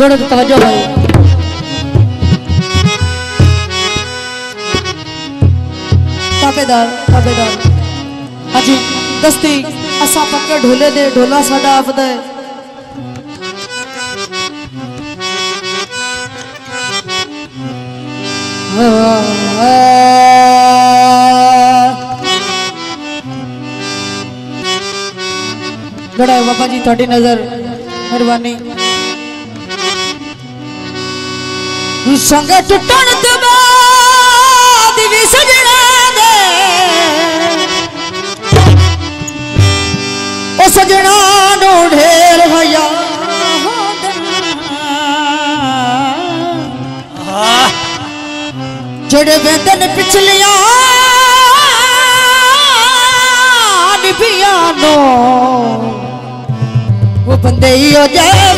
थोड़ा तो तवज्जो भाई। ताबेदार ताबेदार हाजी दस्ती असा पक्के ढोले दे ढोला साडा आपदा है। बड़ा बाबा जी थोड़ी नजर मेहरबानी। संग टुटण तो बाद भी सजना दे ओ सजना नो ढेर भैया जड़े वेदन पिछलियां निभियानो वो बंदे ही हो जाए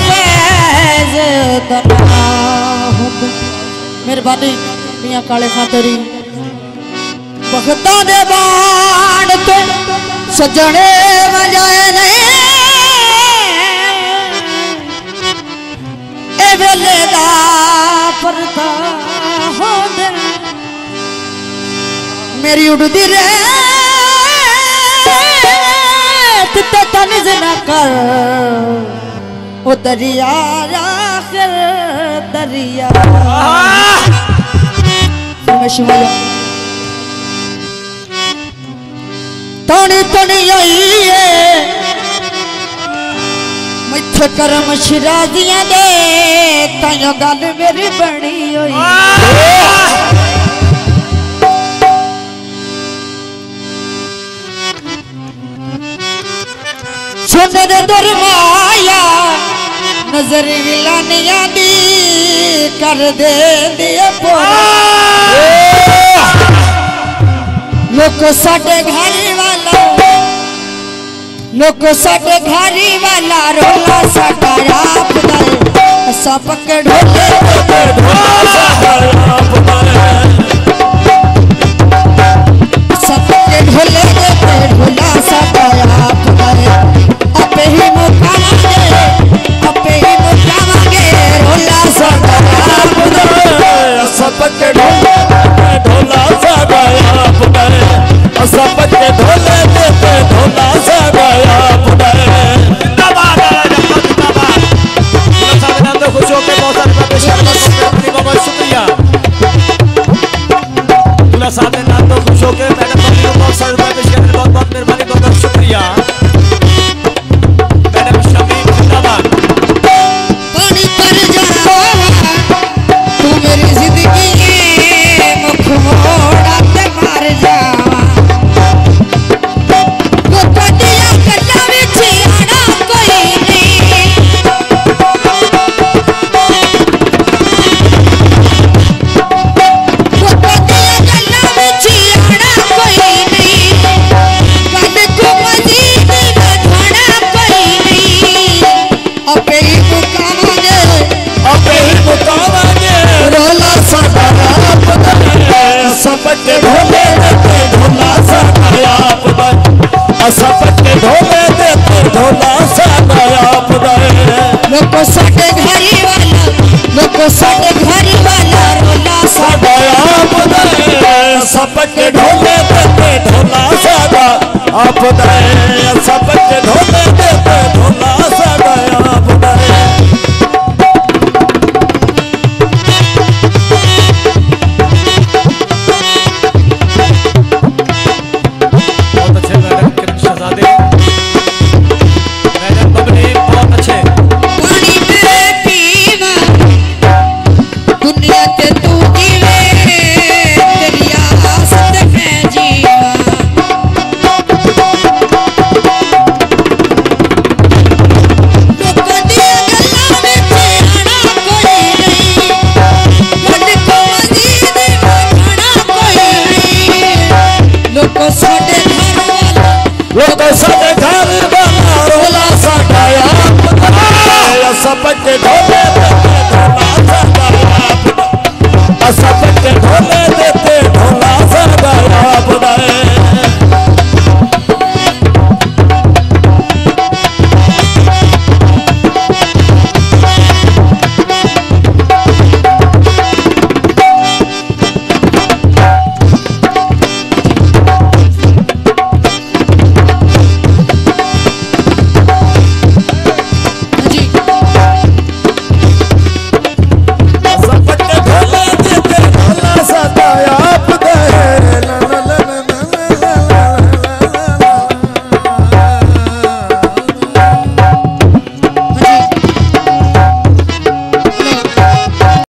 मेहरबानी मियां काले खातरी भगता दे बाण ते सजने मजाए नहीं ए वेले दा परदा हो दिल मेरी उड़दी रे ते तनिज न कर ओ दरिया आखिर दरिया शिवाया तोनी तोनी आई मिठ करम शिराजियां दे ताइयों गल मेरी बनी होई। सोने दे दरमाया नजर विलानिया दी कर दे दिए लोग साडे घरी वाला लोग साडे घरी वाला रोला साडा आप दे असा पक्के ढोले सबके ढोले ढोला साडा आप दे अपे ही मुकावांगे अपे ही मुकावांगे रोला साडा आप दे सबके ढोले ढोला साडा आप दे सबके ढोले देते ढोला साडा आप दे। जिंदाबाद जिंदाबाद जिंदाबाद खुश होकर बहुत सारे पेश करने को बहुत शुक्रिया। दूल्हा साहब ने नाम तो खुश होकर मैडम को बहुत सारे पेश करने बहुत बहुत मेहरबानी बहुत बहुत शुक्रिया। मैडम शमीम जिंदाबाद। पानी पर जा तू मेरी जिंदगी मुख मोड़ा ते मार जा सबके ढोले देते ढोला साडा आप दे सबके ढोले देते ढोला साडा आप दे। लोग साडे घरी वाला लोग साडे घरी वाला रोला साडा आप दे सबके ढोले देते ढोला साडा आप दे सबके ढोले देते ढोला साडा आप दे। सबके ढोले